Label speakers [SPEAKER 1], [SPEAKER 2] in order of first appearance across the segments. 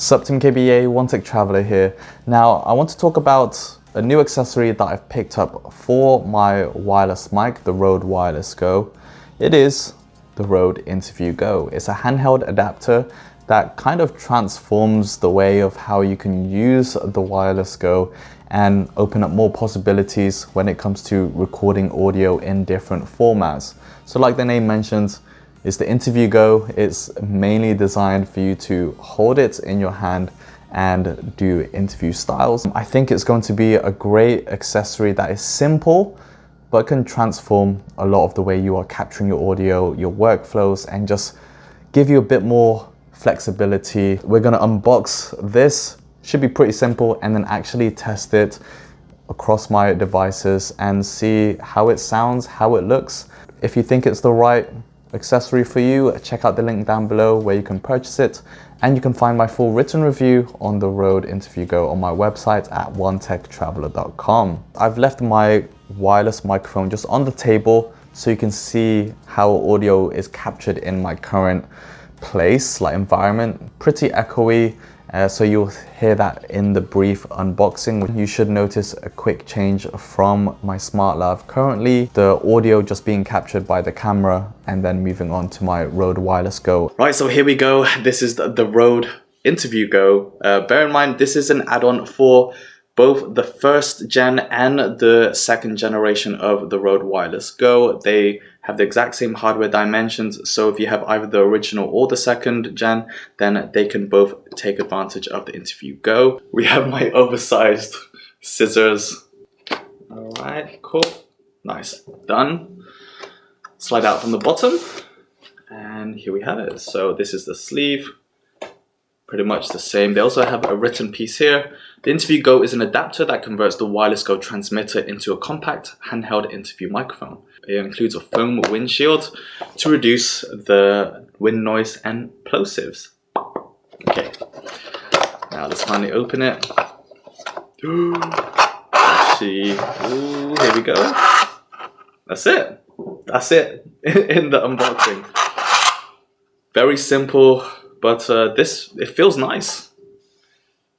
[SPEAKER 1] Sup Team KBA, One Tech Traveler here. Now I want to talk about a new accessory that I've picked up for my wireless mic, the Rode Wireless Go. It is the Rode Interview Go. It's a handheld adapter that kind of transforms the way of how you can use the Wireless Go and open up more possibilities when it comes to recording audio in different formats. So like the name mentions, it's the Interview Go. It's mainly designed for you to hold it in your hand and do interview styles. I think it's going to be a great accessory that is simple, but can transform a lot of the way you are capturing your audio, your workflows, and just give you a bit more flexibility. We're gonna unbox this, should be pretty simple, and then actually test it across my devices and see how it sounds, how it looks. If you think it's the right accessory for you, check out the link down below where you can purchase it, and you can find my full written review on the Rode Interview Go on my website at onetechtraveler.com. I've left my wireless microphone just on the table so you can see how audio is captured in my current place, like environment. Pretty echoey, so you'll hear that in the brief unboxing. You should notice a quick change from my SmartLav. Currently, the audio just being captured by the camera and then moving on to my Rode Wireless Go. Right, so here we go. This is the Rode Interview Go. Bear in mind, this is an add-on for both the first gen and the second generation of the Rode Wireless Go. They have the exact same hardware dimensions, so if you have either the original or the second gen, then they can both take advantage of the Interview Go. We have my oversized scissors. All right, cool, nice, done. Slide out from the bottom, and here we have it. So this is the sleeve. Pretty much the same. They also have a written piece here. The Interview Go is an adapter that converts the Wireless Go transmitter into a compact handheld interview microphone. It includes a foam windshield to reduce the wind noise and plosives. Okay, now let's finally open it. Let's see. Ooh, here we go. That's it. That's it in the unboxing. Very simple. But it feels nice.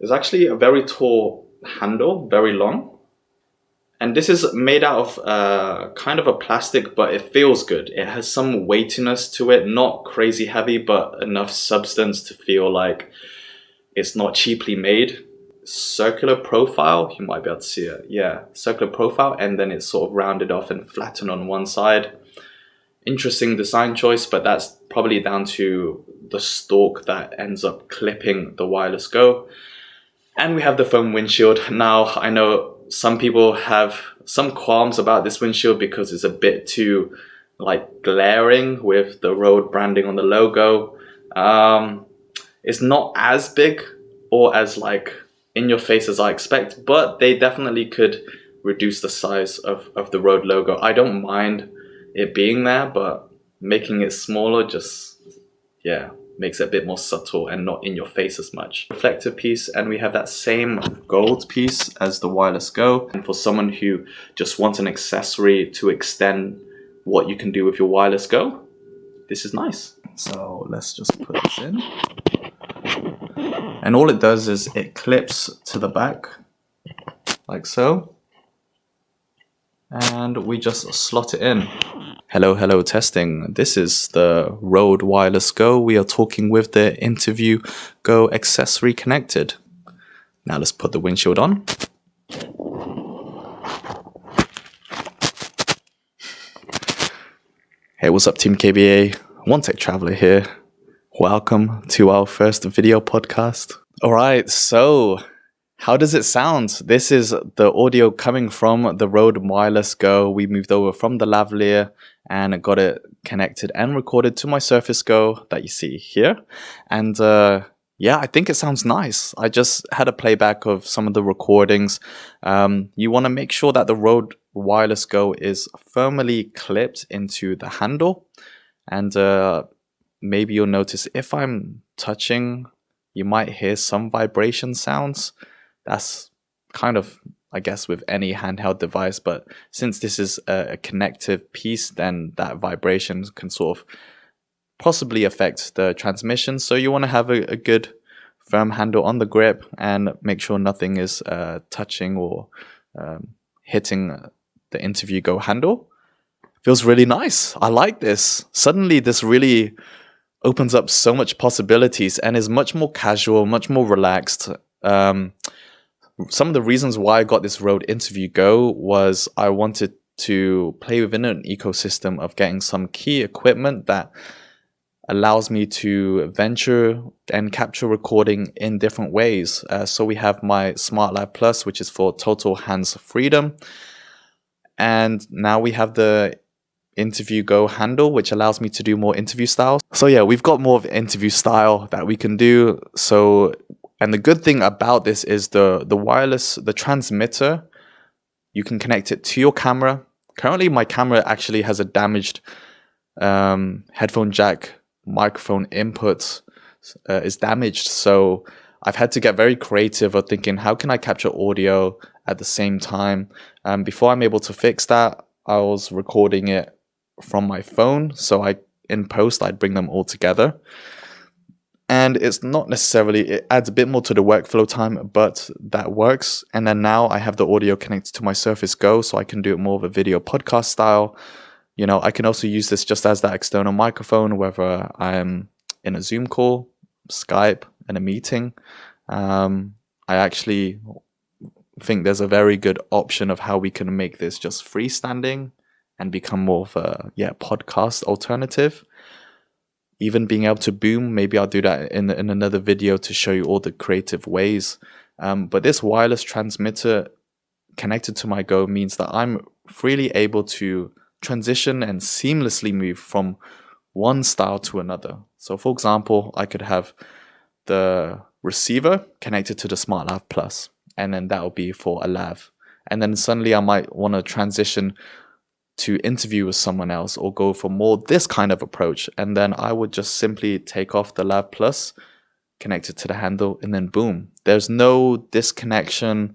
[SPEAKER 1] It's actually a very tall handle, very long. And this is made out of kind of a plastic, but it feels good. It has some weightiness to it, not crazy heavy, but enough substance to feel like it's not cheaply made. Circular profile, you might be able to see it. Yeah, circular profile, and then it's sort of rounded off and flattened on one side. Interesting design choice, but that's probably down to the stalk that ends up clipping the Wireless Go. And we have the foam windshield. Now, I know some people have some qualms about this windshield because it's a bit too like glaring with the Rode branding on the logo. It's not as big or as like in your face as I expect, but they definitely could reduce the size of the Rode logo. I don't mind it being there, but making it smaller just, yeah, makes it a bit more subtle and not in your face as much. Reflective piece, and we have that same gold piece as the Wireless Go. And for someone who just wants an accessory to extend what you can do with your Wireless Go, this is nice. So let's just put this in. And all it does is it clips to the back, like so. And we just slot it in. Hello, testing. This is the Rode Wireless Go. We are talking with the Interview Go accessory connected. Now let's put the windshield on. Hey, what's up Team KBA? One Tech Traveler here. Welcome to our first video podcast. All right, so how does it sound? This is the audio coming from the Rode Wireless Go. We moved over from the lavalier and got it connected and recorded to my Surface Go that you see here. And yeah, I think it sounds nice. I just had a playback of some of the recordings. You want to make sure that the Rode Wireless Go is firmly clipped into the handle. And maybe you'll notice if I'm touching, you might hear some vibration sounds. That's kind of, I guess, with any handheld device, but since this is a connective piece, then that vibration can sort of possibly affect the transmission. So you want to have a good firm handle on the grip and make sure nothing is touching or hitting the Interview Go handle. Feels really nice. I like this. Suddenly this really opens up so much possibilities and is much more casual, much more relaxed. Some of the reasons why I got this Rode Interview Go was I wanted to play within an ecosystem of getting some key equipment that allows me to venture and capture recording in different ways. So we have my SmartLav Plus, which is for total hands freedom. And now we have the Interview Go handle, which allows me to do more interview styles. So yeah, we've got more of an interview style that we can do. So, and the good thing about this is the wireless, the transmitter, you can connect it to your camera. Currently, my camera actually has a damaged headphone jack microphone input is damaged. So I've had to get very creative of thinking, how can I capture audio at the same time? Before I'm able to fix that, I was recording it from my phone. So in post, I'd bring them all together. And it's not necessarily, it adds a bit more to the workflow time, but that works. And then now I have the audio connected to my Surface Go, so I can do it more of a video podcast style. You know, I can also use this just as that external microphone, whether I'm in a Zoom call, Skype, in a meeting. I actually think there's a very good option of how we can make this just freestanding and become more of a podcast alternative. Even being able to boom, maybe I'll do that in another video to show you all the creative ways. But this wireless transmitter connected to my Go means that I'm freely able to transition and seamlessly move from one style to another. So for example, I could have the receiver connected to the SmartLav Plus, and then that will be for a lav. And then suddenly I might want to transition to interview with someone else or go for more this kind of approach. And then I would just simply take off the Lav Plus, connect it to the handle, and then boom. There's no disconnection,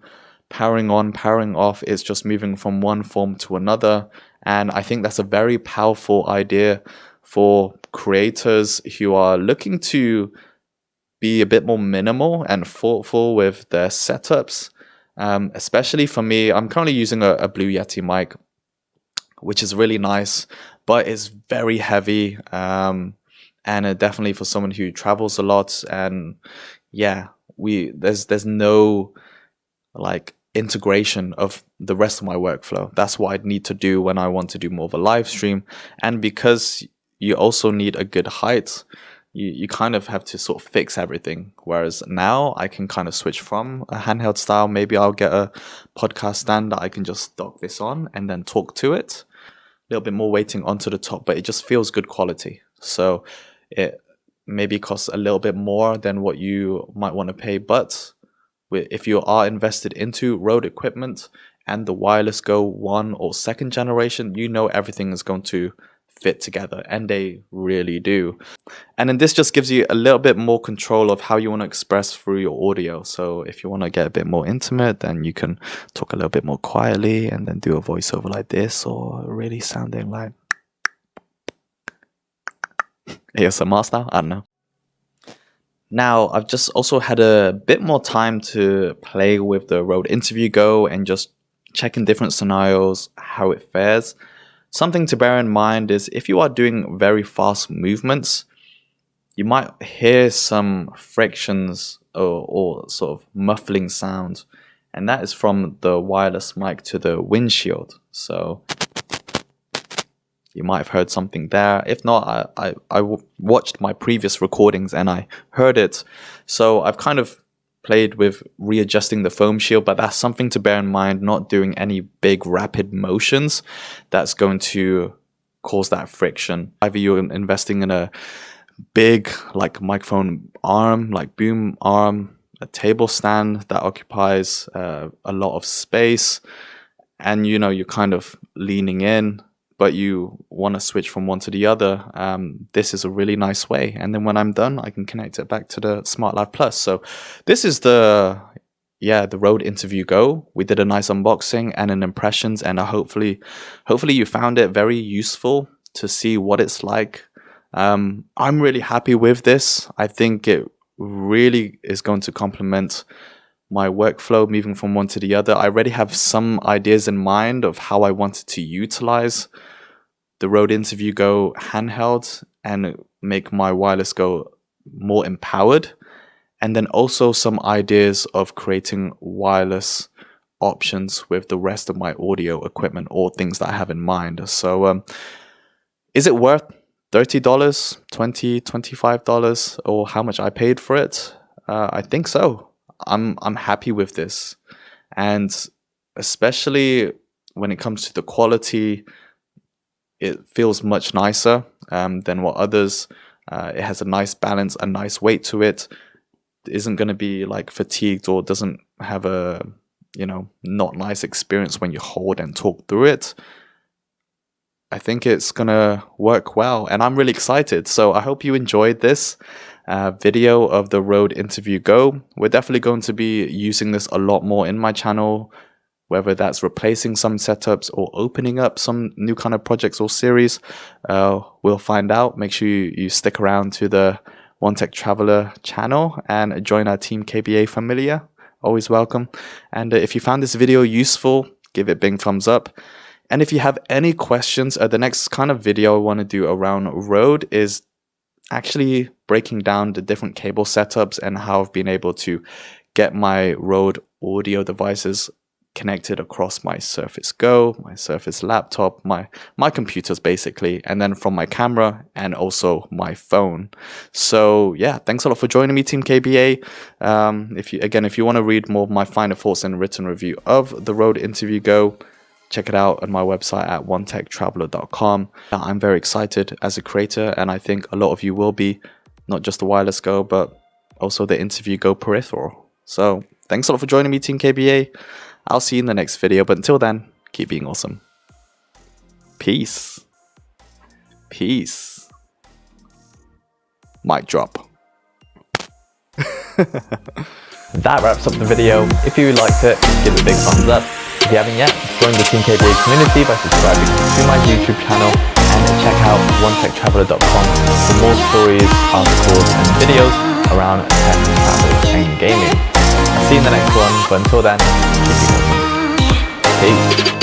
[SPEAKER 1] powering on, powering off. It's just moving from one form to another. And I think that's a very powerful idea for creators who are looking to be a bit more minimal and thoughtful with their setups. Especially for me, I'm currently using a Blue Yeti mic, which is really nice, but it's very heavy. And definitely for someone who travels a lot. And yeah, there's no like integration of the rest of my workflow. That's what I'd need to do when I want to do more of a live stream. And because you also need a good height, you kind of have to sort of fix everything. Whereas now I can kind of switch from a handheld style. Maybe I'll get a podcast stand that I can just dock this on and then talk to it. A little bit more weighting onto the top, but it just feels good quality. So it maybe costs a little bit more than what you might want to pay. But if you are invested into Rode equipment and the Wireless Go 1 or 2nd generation, you know everything is going to fit together, and they really do. And then this just gives you a little bit more control of how you want to express through your audio. So if you want to get a bit more intimate, then you can talk a little bit more quietly and then do a voiceover like this, or really sounding like ASMR style. I don't know. Now, I've just also had a bit more time to play with the Rode Interview Go and just check in different scenarios how it fares. Something to bear in mind is if you are doing very fast movements, you might hear some frictions or sort of muffling sound, and that is from the wireless mic to the windshield. So you might have heard something there. If not, I watched my previous recordings and I heard it. So I've kind of played with readjusting the foam shield, but that's something to bear in mind, not doing any big rapid motions that's going to cause that friction. Either you're investing in a big like microphone arm, like boom arm, a table stand that occupies a lot of space, and you know you're kind of leaning in, but you want to switch from one to the other. This is a really nice way. And then when I'm done, I can connect it back to the SmartLav Plus. So this is the Rode Interview Go. We did a nice unboxing and an impressions, and hopefully you found it very useful to see what it's like. I'm really happy with this. I think it really is going to complement my workflow moving from one to the other. I already have some ideas in mind of how I wanted to utilize the Rode Interview Go handheld and make my Wireless Go more empowered. And then also some ideas of creating wireless options with the rest of my audio equipment or things that I have in mind. So is it worth $30, $20, $25, or how much I paid for it? I think so. I'm happy with this. And especially when it comes to the quality, it feels much nicer than what others. It has a nice balance, a nice weight to it. It isn't going to be like fatigued or doesn't have a, not nice experience when you hold and talk through it. I think it's going to work well, and I'm really excited. So I hope you enjoyed this video of the Rode Interview Go. We're definitely going to be using this a lot more in my channel, whether that's replacing some setups or opening up some new kind of projects or series. We'll find out. Make sure you stick around to the One Tech Traveler channel and join our Team KBA Familia. Always welcome. And if you found this video useful, give it a big thumbs up. And if you have any questions, the next kind of video I want to do around Rode is actually breaking down the different cable setups and how I've been able to get my Rode audio devices connected across my Surface Go, my Surface laptop, my computers basically, and then from my camera and also my phone. So yeah, thanks a lot for joining me, Team KBA. If you want to read more of my final thoughts and written review of the Rode Interview Go, check it out on my website at onetechtraveler.com. I'm very excited as a creator, and I think a lot of you will be, not just the Wireless Go, but also the Interview Go peripheral. So thanks a lot for joining me, Team KBA. I'll see you in the next video, but until then, keep being awesome. Peace. Peace. Mic drop. That wraps up the video. If you liked it, give it a big thumbs up. If you haven't yet, join the Team KBA community by subscribing to my YouTube channel and check out onetechtraveler.com for more stories, articles, and videos around tech, travel, and gaming. I'll see you in the next one, but until then, keep it awesome. Peace.